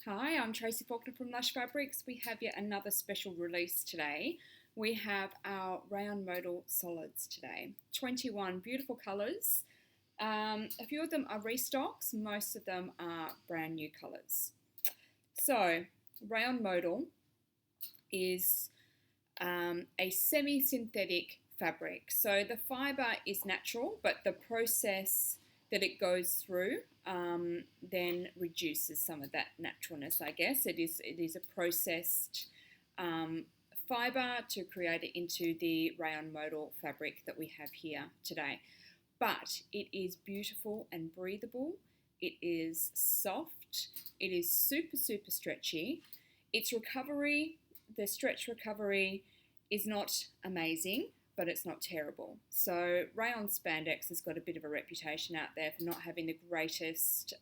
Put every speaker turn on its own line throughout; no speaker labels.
Hi, I'm Tracy Faulkner from Lush Fabrics. We have yet another special release today. We have our Rayon Modal solids today. 21 beautiful colours. A few of them are restocks, most of them are brand new colours. So, Rayon Modal is a semi-synthetic fabric. So the fibre is natural, but the process that it goes through then reduces some of that naturalness, I guess. It is a processed fibre to create it into the Rayon Modal fabric that we have here today. But it is beautiful and breathable. It is soft. It is super, super stretchy. Its recovery, the stretch recovery, is not amazing, but it's not terrible. So Rayon spandex has got a bit of a reputation out there for not having the greatest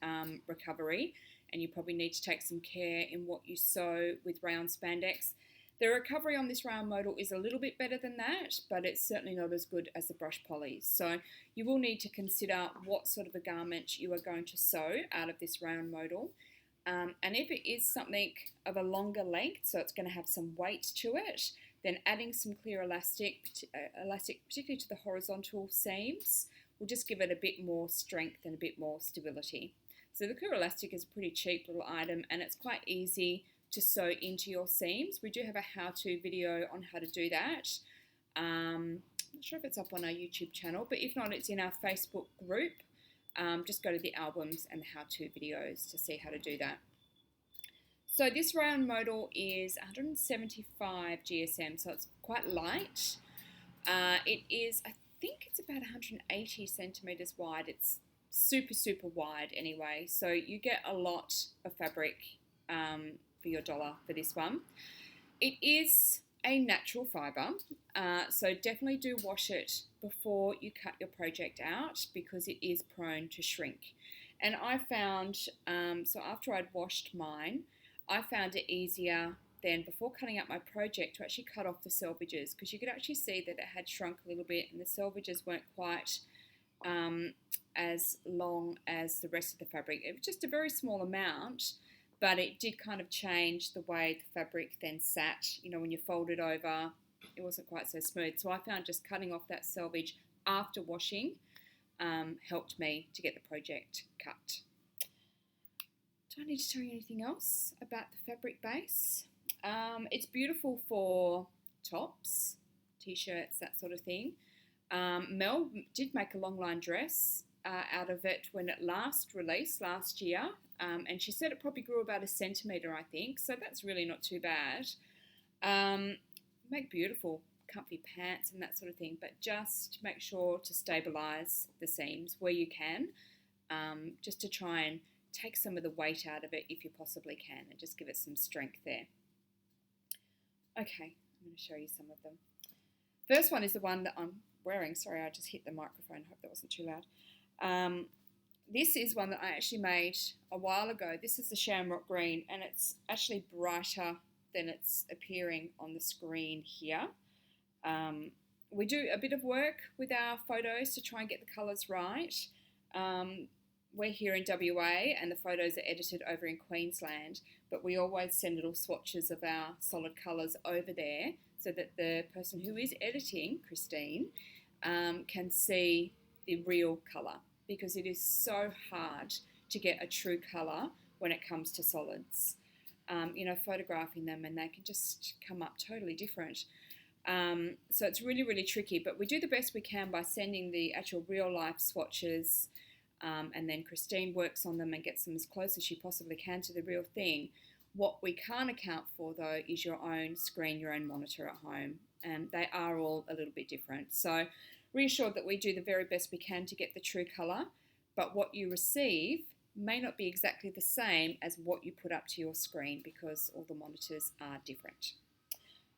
recovery, and you probably need to take some care in what you sew with Rayon spandex. The recovery on this Rayon modal is a little bit better than that, but it's certainly not as good as the brush polys. So you will need to consider what sort of a garment you are going to sew out of this Rayon modal. And if it is something of a longer length, so it's going to have some weight to it, then adding some clear elastic, particularly to the horizontal seams, will just give it a bit more strength and a bit more stability. So the clear elastic is a pretty cheap little item, and it's quite easy to sew into your seams. We do have a how-to video on how to do that. I'm not sure if it's up on our YouTube channel, but if not, it's in our Facebook group. Just go to the albums and the how-to videos to see how to do that. So this Rayon modal is 175 GSM, so it's quite light. It is, I think it's about 180 centimetres wide. It's super, super wide anyway, so you get a lot of fabric for your dollar for this one. It is a natural fibre, so definitely do wash it before you cut your project out because it is prone to shrink. And I found, so after I'd washed mine, I found it easier then before cutting out my project to actually cut off the selvages, because you could actually see that it had shrunk a little bit and the selvages weren't quite as long as the rest of the fabric. It was just a very small amount, but it did kind of change the way the fabric then sat. You know, when you fold it over, it wasn't quite so smooth. So I found just cutting off that selvage after washing helped me to get the project cut. Do I need to tell you anything else about the fabric base? It's beautiful for tops, t-shirts, that sort of thing. Mel did make a long line dress out of it when it last released last year, and she said it probably grew about a centimetre, I think, so that's really not too bad. Make beautiful comfy pants and that sort of thing, but just make sure to stabilise the seams where you can, just to try and take some of the weight out of it if you possibly can, and just give it some strength there. Okay, I'm going to show you some of them. First one is the one that I'm wearing. Sorry, I just hit the microphone. Hope that wasn't too loud. This is one that I actually made a while ago. This is the Shamrock Green, and it's actually brighter than it's appearing on the screen here. We do a bit of work with our photos to try and get the colours right. We're here in WA and the photos are edited over in Queensland, but we always send little swatches of our solid colours over there so that the person who is editing, Christine, can see the real colour, because it is so hard to get a true colour when it comes to solids. You know, photographing them and they can just come up totally different. So it's really, really tricky, but we do the best we can by sending the actual real life swatches, and then Christine works on them and gets them as close as she possibly can to the real thing. What we can't account for, though, is your own screen, your own monitor at home, and they are all a little bit different. So reassured that we do the very best we can to get the true colour, but what you receive may not be exactly the same as what you put up to your screen because all the monitors are different.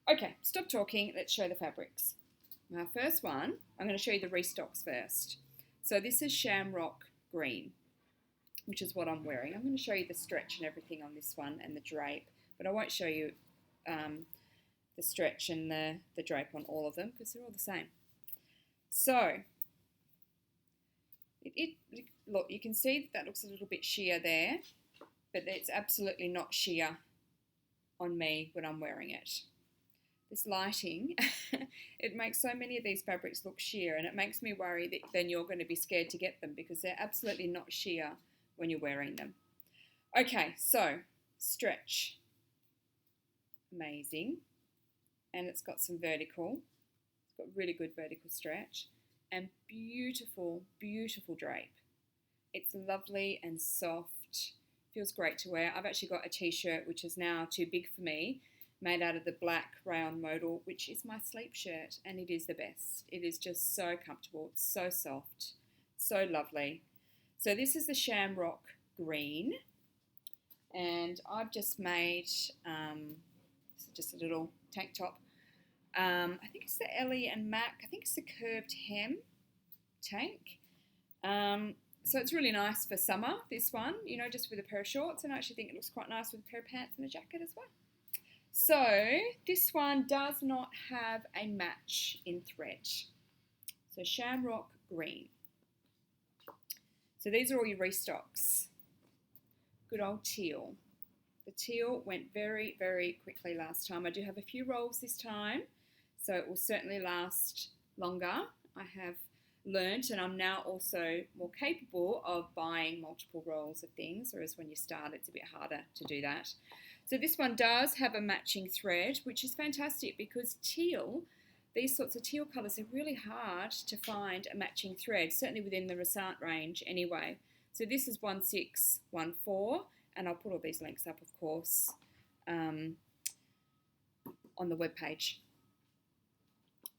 Okay, stop talking, let's show the fabrics. Now, first one, I'm going to show you the restocks first. So this is Shamrock Green, which is what I'm wearing. I'm going to show you the stretch and everything on this one and the drape, but I won't show you the stretch and the drape on all of them because they're all the same. So, look, you can see that looks a little bit sheer there. but it's absolutely not sheer on me when I'm wearing it. This lighting, it makes so many of these fabrics look sheer, and it makes me worry that then you're going to be scared to get them because they're absolutely not sheer when you're wearing them. Okay, so stretch. Amazing. And it's got some vertical. It's got really good vertical stretch and beautiful, beautiful drape. It's lovely and soft. Feels great to wear. I've actually got a t-shirt which is now too big for me, made out of the black Rayon Modal, which is my sleep shirt, and it is the best. It is just so comfortable. It's so soft, so lovely. So this is the Shamrock Green, and I've just made this is just a little tank top. I think it's the Ellie and Mac. I think it's the curved hem tank. So it's really nice for summer, this one, you know, just with a pair of shorts, and I actually think it looks quite nice with a pair of pants and a jacket as well. So this one does not have a match in thread. So Shamrock Green. So these are all your restocks. Good old Teal. The Teal went very, very quickly last time. I do have a few rolls this time, so it will certainly last longer. I have learnt, and I'm now also more capable of buying multiple rolls of things, whereas when you start it's a bit harder to do that. So this one does have a matching thread, which is fantastic because teal, these sorts of teal colours are really hard to find a matching thread, certainly within the Rayon range anyway. So this is 1614, and I'll put all these links up, of course, on the webpage.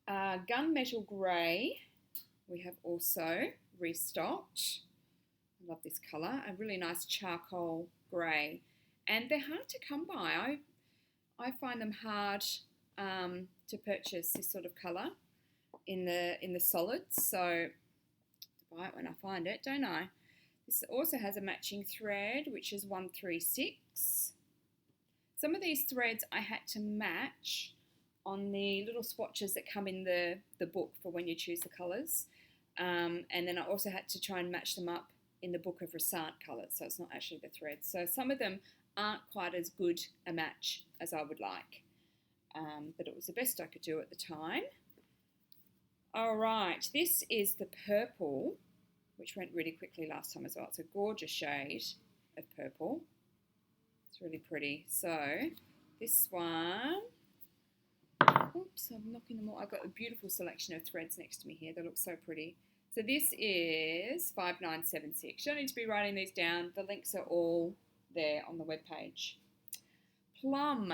Gunmetal Grey, we have also restocked. I love this colour, a really nice charcoal grey. And they're hard to come by. I find them hard to purchase this sort of colour in the solids. So buy it when I find it, don't I? This also has a matching thread, which is 136. Some of these threads I had to match on the little swatches that come in the book for when you choose the colours. And then I also had to try and match them up in the book of Rayon colours, so it's not actually the threads. So some of them aren't quite as good a match as I would like, but it was the best I could do at the time. All right, this is the purple, which went really quickly last time as well. It's a gorgeous shade of purple. It's really pretty. So this one, oops, I'm knocking them all. I've got a beautiful selection of threads next to me here. They look so pretty. So this is 5976. You don't need to be writing these down. The links are all there on the webpage. Plum.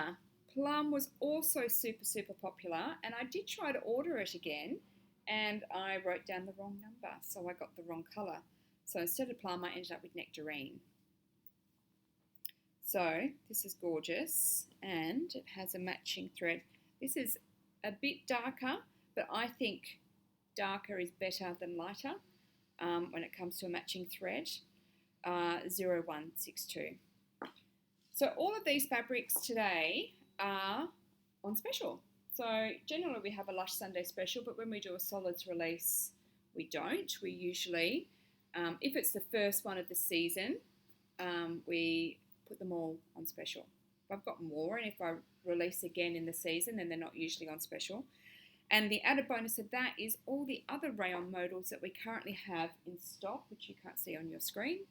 Plum was also super, super popular, and I did try to order it again, and I wrote down the wrong number, so I got the wrong colour. So instead of plum, I ended up with nectarine. So this is gorgeous, and it has a matching thread. This is a bit darker, but I think darker is better than lighter when it comes to a matching thread. 0162. So all of these fabrics today are on special. So generally we have a Lush Sunday special, but when we do a solids release, we don't. We usually, if it's the first one of the season, we put them all on special. If I've got more, and if I release again in the season, then they're not usually on special. And the added bonus of that is all the other Rayon modals that we currently have in stock, which you can't see on your screen.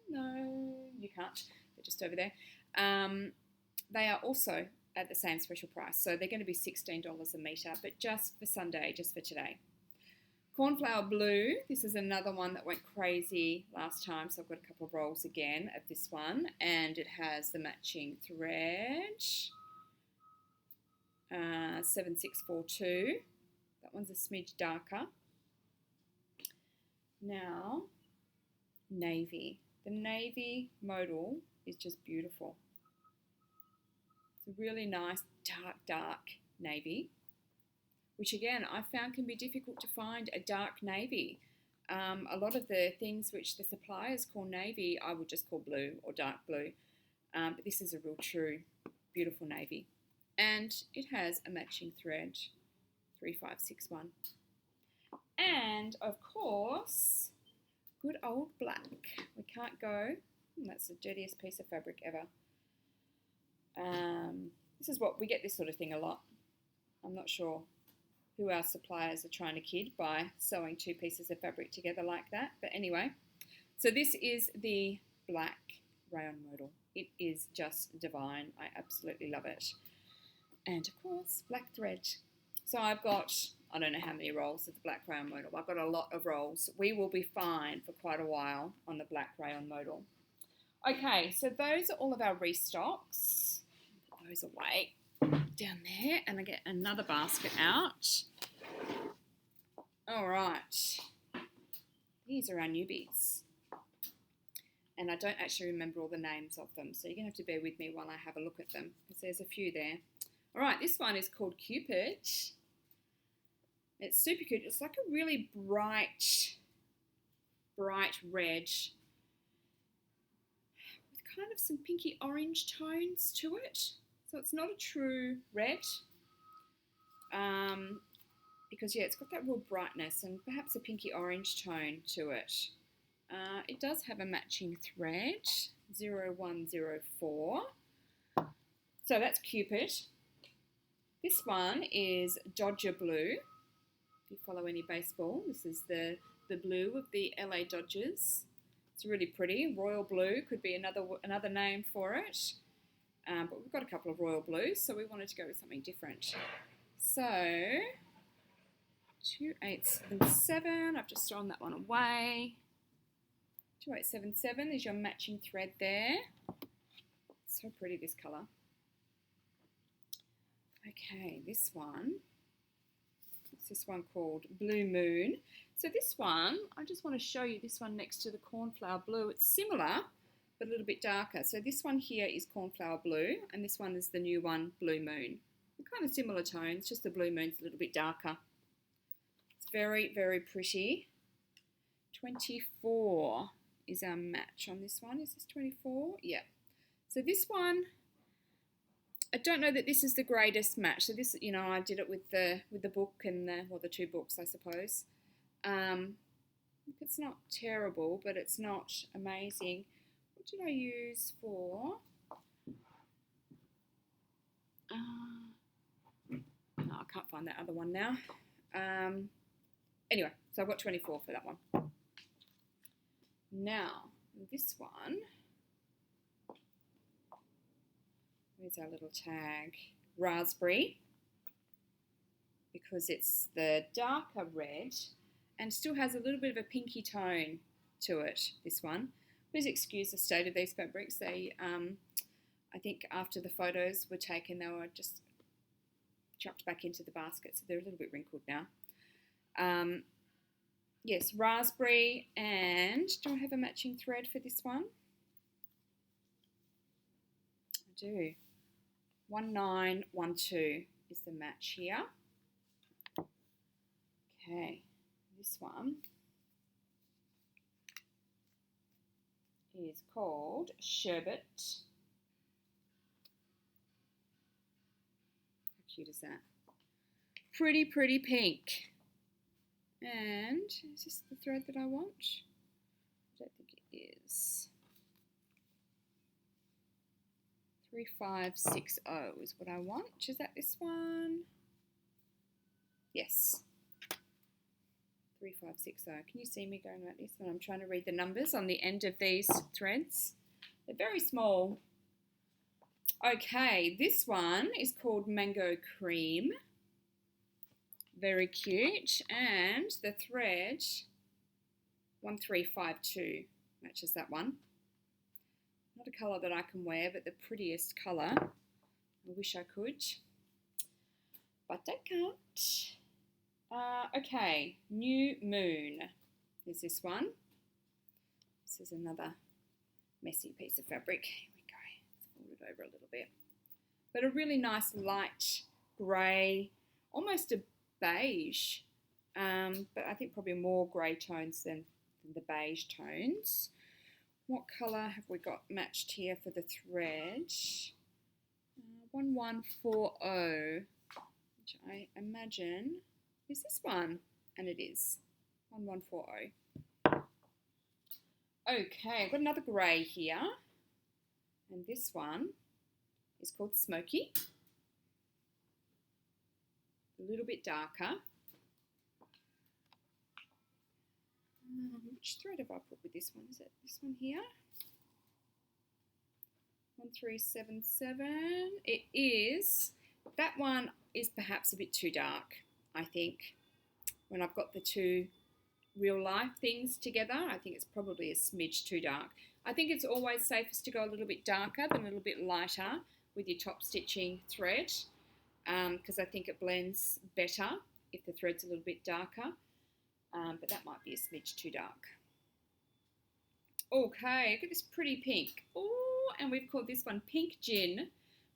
No, you can't. They're just over there. They are also at the same special price. So they're going to be $16 a metre, but just for Sunday, just for today. Cornflower Blue. This is another one that went crazy last time. So I've got a couple of rolls again of this one. And it has the matching thread. 7642. That one's a smidge darker. Now, navy. The navy modal is just beautiful. It's a really nice dark navy, which again I found can be difficult to find a dark navy. A lot of the things which the suppliers call navy, I would just call blue or dark blue. But this is a real true beautiful navy. And it has a matching thread, 3561. And of course, good old black. We can't go That's the dirtiest piece of fabric ever. This is what we get, this sort of thing a lot. I'm not sure who our suppliers are trying to kid by sewing 2 pieces of fabric together like that. But anyway, so this is the black rayon modal. It is just divine. I absolutely love it. And of course, black thread. So I've got, I don't know how many rolls of the black rayon modal. I've got a lot of rolls. We will be fine for quite a while on the black rayon modal. Okay, so those are all of our restocks. Put those away down there, and I get another basket out. All right, these are our newbies. And I don't actually remember all the names of them, so you're going to have to bear with me while I have a look at them, because there's a few there. All right, this one is called Cupid. It's super cute. It's like a really bright red with kind of some pinky orange tones to it. So it's not a true red, because yeah, it's got that real brightness and perhaps a pinky orange tone to it. It does have a matching thread, 0104. So that's Cupid. This one is Dodger Blue. If you follow any baseball, this is the blue of the LA Dodgers. It's really pretty. Royal Blue could be another name for it. But we've got a couple of Royal Blues, so we wanted to go with something different. So 2877, I've just thrown that one away. 2877 is your matching thread there. So pretty, this colour. Okay, this one. What's this one called? Blue Moon. So this one, I just want to show you this one next to the Cornflower Blue. It's similar, but a little bit darker. So this one here is Cornflower Blue, and this one is the new one, Blue Moon. They're kind of similar tones, just the Blue Moon's a little bit darker. It's very, very pretty. 24 is our match on this one. Is this 24? Yeah. So this one, I don't know that this is the greatest match. So this, you know, I did it with the book and the 2 books, I suppose. It's not terrible, but it's not amazing. What did I use for? No, I can't find that other one now. Anyway, so I've got 24 for that one. Now, this one, where's our little tag? Raspberry, because it's the darker red and still has a little bit of a pinky tone to it, this one. Please excuse the state of these fabrics. They, I think after the photos were taken, they were just chucked back into the basket, so they're a little bit wrinkled now. Yes, raspberry, and do I have a matching thread for this one? I do. 1912 is the match here. Okay, this one is called Sherbet. How cute is that? Pretty, pretty pink. And is this the thread that I want? I don't think it is. 3560 is what I want. Is that this one? Yes. 3560. Can you see me going like this when I'm trying to read the numbers on the end of these threads? They're very small. Okay, this one is called Mango Cream. Very cute. And the thread 1352 matches that one. Not a colour that I can wear, but the prettiest colour. I wish I could, but I can't. Okay, New Moon is this one. This is another messy piece of fabric. Here we go. Let's fold it over a little bit. But a really nice light grey, almost a beige, but I think probably more grey tones than the beige tones. What colour have we got matched here for the thread? 1140, which I imagine is this one, and it is 1140. Okay, I've got another grey here, and this one is called Smokey. A little bit darker. Which thread have I put with this one? Is it this one here? 1377. It is. That one is perhaps a bit too dark, I think. When I've got the two real life things together, I think it's probably a smidge too dark. I think it's always safest to go a little bit darker than a little bit lighter with your top stitching thread, because I think it blends better if the thread's a little bit darker, but that might be a smidge too dark. Okay, look at this pretty pink. Oh, and we've called this one Pink Gin,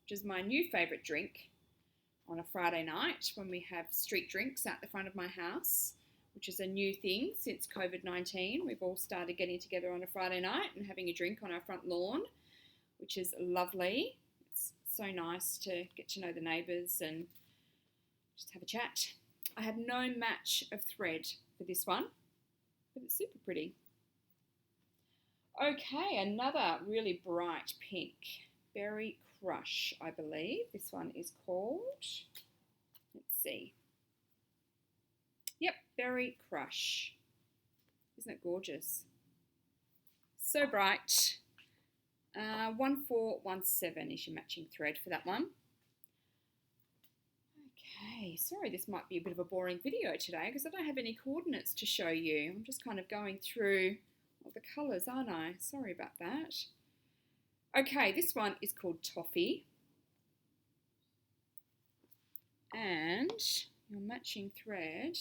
which is my new favourite drink on a Friday night when we have street drinks out the front of my house, which is a new thing since COVID-19. We've all started getting together on a Friday night and having a drink on our front lawn, which is lovely. It's so nice to get to know the neighbours and just have a chat. I have no match of thread for this one, but it's super pretty. Okay, another really bright pink, Berry Crush, I believe. This one is called, let's see. Yep, Berry Crush. Isn't it gorgeous? So bright. 1417 is your matching thread for that one. Okay, sorry this might be a bit of a boring video today because I don't have any coordinates to show you. I'm just kind of going through all the colours, aren't I? Sorry about that. Okay, this one is called Toffee. And your matching thread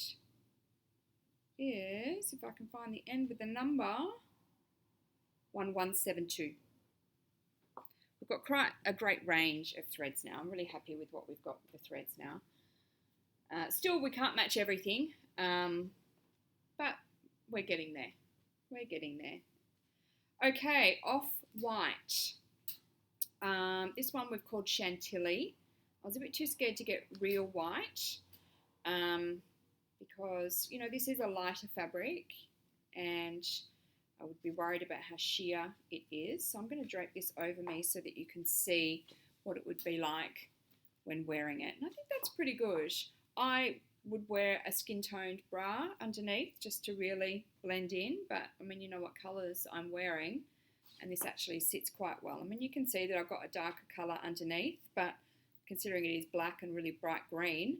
is, if I can find the end with the number, 1172. We've got quite a great range of threads now. I'm really happy with what we've got with the threads now. Still, we can't match everything, but we're getting there. We're getting there. Okay, Off-White. This one we've called Chantilly. I was a bit too scared to get real white because, you know, this is a lighter fabric and I would be worried about how sheer it is. So I'm going to drape this over me so that you can see what it would be like when wearing it. And I think that's pretty good. I would wear a skin-toned bra underneath just to really blend in, but I mean, you know what colours I'm wearing, and this actually sits quite well. I mean, you can see that I've got a darker colour underneath, but considering it is black and really bright green,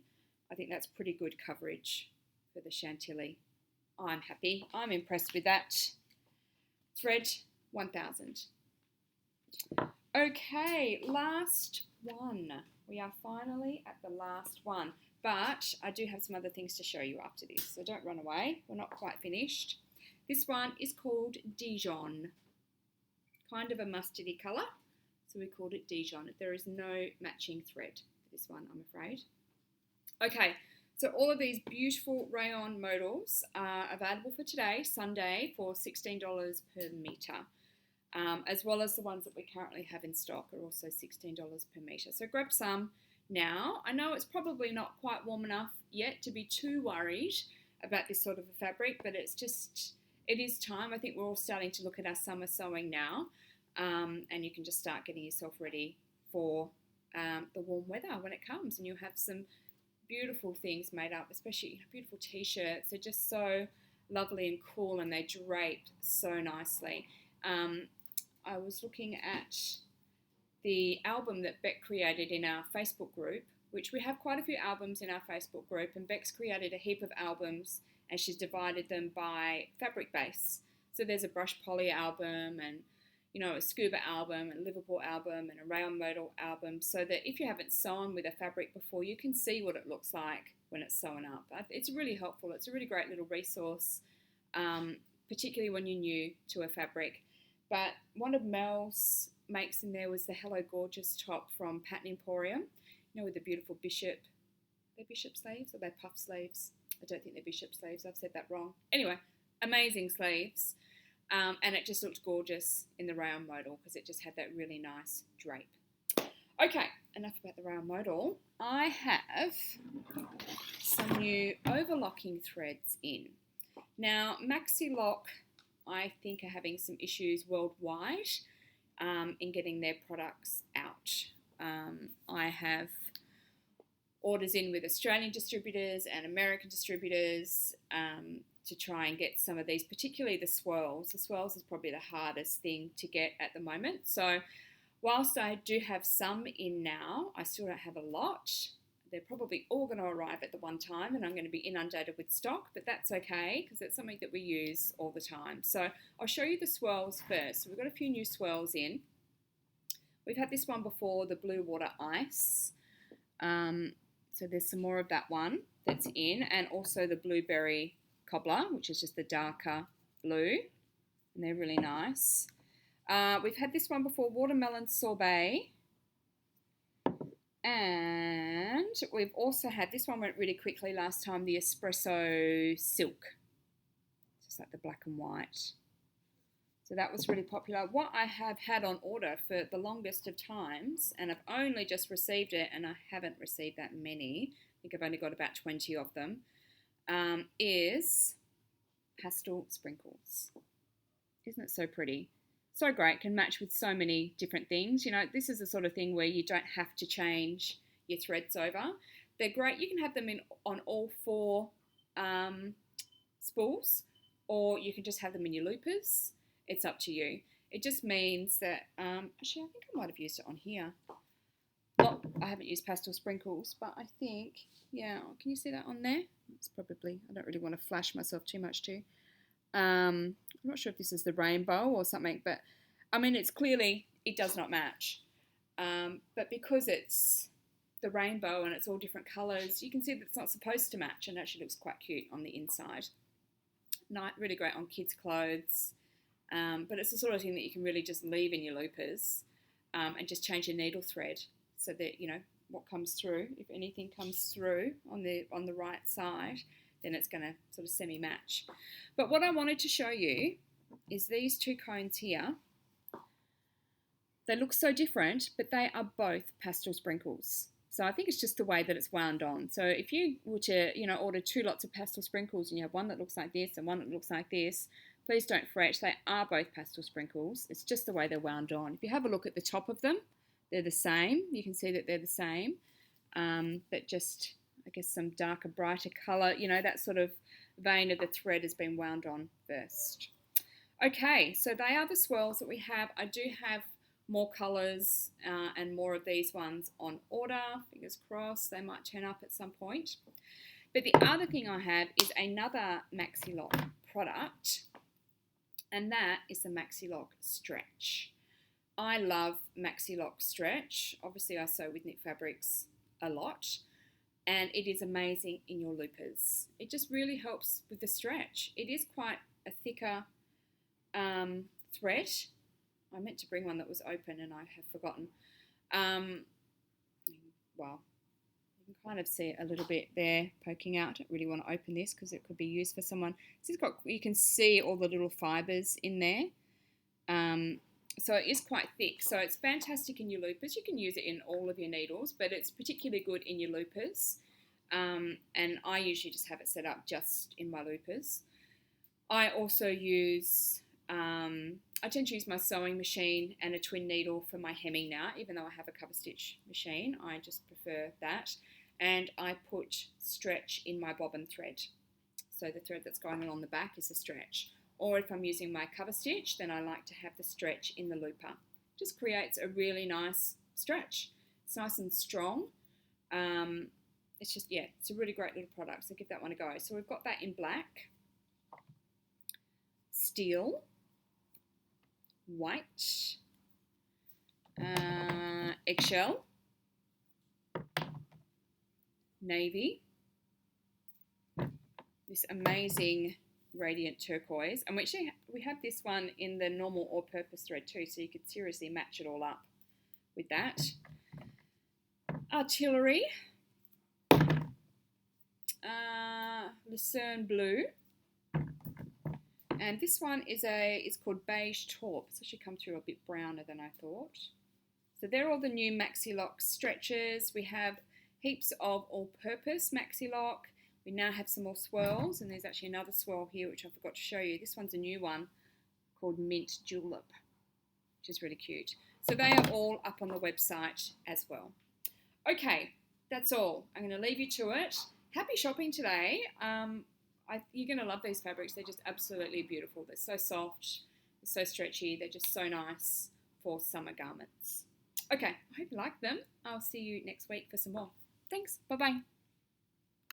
I think that's pretty good coverage for the Chantilly. I'm happy. I'm impressed with that. Thread 1000. Okay, last one. We are finally at the last one. But I do have some other things to show you after this, so don't run away. We're not quite finished. This one is called Dijon. Kind of a mustardy colour, so we called it Dijon. There is no matching thread for this one, I'm afraid. Okay, so all of these beautiful Rayon modals are available for today, Sunday, for $16 per metre. As well as the ones that we currently have in stock are also $16 per metre. So grab some now. I know it's probably not quite warm enough yet to be too worried about this sort of a fabric, but it is time. I think we're all starting to look at our summer sewing now, and you can just start getting yourself ready for the warm weather when it comes, and you'll have some beautiful things made up, especially beautiful t-shirts. They're just so lovely and cool, and they drape so nicely. I was looking at the album that Beck created in our Facebook group, which we have quite a few albums in our Facebook group, and Beck's created a heap of albums and she's divided them by fabric base. So there's a brush poly album and, you know, a scuba album and Liverpool album and a Rayon Modal album, so that if you haven't sewn with a fabric before, you can see what it looks like when it's sewn up. It's really helpful. It's a really great little resource, particularly when you're new to a fabric. But one of Mel's makes in there was the Hello Gorgeous top from Pattern Emporium, you know, with the beautiful bishop. They're bishop sleeves or they're puff sleeves? I don't think they're bishop sleeves. I've said that wrong. Anyway, amazing sleeves. And it just looked gorgeous in the Rayon Modal because it just had that really nice drape. Okay, enough about the Rayon Modal. I have some new overlocking threads in. Now, Maxilock, I think are having some issues worldwide in getting their products out. I have orders in with Australian distributors and American distributors to try and get some of these, particularly the swirls. The swirls is probably the hardest thing to get at the moment. So whilst I do have some in now, I still don't have a lot. They're probably all going to arrive at the one time and I'm going to be inundated with stock, but that's okay because it's something that we use all the time. So I'll show you the swirls first. So we've got a few new swirls in. We've had this one before, the Blue Water Ice. So there's some more of that one that's in, and also the Blueberry Cobbler, which is just the darker blue, and they're really nice. We've had this one before, Watermelon Sorbet, and we've also had, this one went really quickly last time, the Espresso Silk, just like the black and white. So that was really popular. What I have had on order for the longest of times, and I've only just received it, and I haven't received that many, I think I've only got about 20 of them, is pastel sprinkles. Isn't it so pretty? So great, can match with so many different things. You know, this is the sort of thing where you don't have to change your threads over. They're great. You can have them in on all 4 spools, or you can just have them in your loopers. It's up to you. It just means that, actually I think I might have used it on here. Not, I haven't used pastel sprinkles, but I think, yeah, can you see that on there? It's probably, I don't really want to flash myself too much too. I'm not sure if this is the rainbow or something, but I mean, it's clearly, it does not match. But because it's the rainbow and it's all different colours, you can see that it's not supposed to match, and it actually looks quite cute on the inside. Really great on kids' clothes. But it's the sort of thing that you can really just leave in your loopers and just change your needle thread so that, you know, what comes through, if anything comes through on the right side, then it's going to sort of semi-match. But what I wanted to show you is these 2 cones here. They look so different, but they are both pastel sprinkles. So I think it's just the way that it's wound on. So if you were to, you know, order 2 lots of pastel sprinkles and you have one that looks like this and one that looks like this, please don't fret. They are both pastel sprinkles. It's just the way they're wound on. If you have a look at the top of them, they're the same. You can see that they're the same, but just, I guess, some darker, brighter colour. You know, that sort of vein of the thread has been wound on first. Okay, so they are the swirls that we have. I do have more colours and more of these ones on order. Fingers crossed, they might turn up at some point. But the other thing I have is another Maxilock product, and that is the Maxilock Stretch. I love Maxilock Stretch. Obviously, I sew with knit fabrics a lot, and it is amazing in your loopers. It just really helps with the stretch. It is quite a thicker thread. I meant to bring one that was open and I have forgotten. Well, you can kind of see it a little bit there poking out. I don't really want to open this because it could be used for someone. This has got, you can see all the little fibres in there. So it is quite thick. So it's fantastic in your loopers. You can use it in all of your needles, but it's particularly good in your loopers. And I usually just have it set up just in my loopers. I also use, I tend to use my sewing machine and a twin needle for my hemming now, even though I have a cover stitch machine. I just prefer that. And I put stretch in my bobbin thread. So the thread that's going along the back is the stretch. Or if I'm using my cover stitch, then I like to have the stretch in the looper. Just creates a really nice stretch. It's nice and strong. It's just, yeah, it's a really great little product, so give that one a go. So we've got that in black, steel, white, eggshell, navy, this amazing radiant turquoise, and we have this one in the normal all-purpose thread too, so you could seriously match it all up with that. Artillery, Lucerne blue, and this one is called beige taupe. It's actually come through a bit browner than I thought. So they're all the new Maxilock stretches. We have heaps of all-purpose Maxilock. We now have some more swirls, and there's actually another swirl here which I forgot to show you. This one's a new one. called Mint Julep, which is really cute. So they are all up on the website as well. Okay, that's all. I'm going to leave you to it. Happy shopping today. You're going to love these fabrics. They're just absolutely beautiful. They're so soft, they're so stretchy. They're just so nice for summer garments. Okay, I hope you like them. I'll see you next week for some more. Thanks. Bye-bye.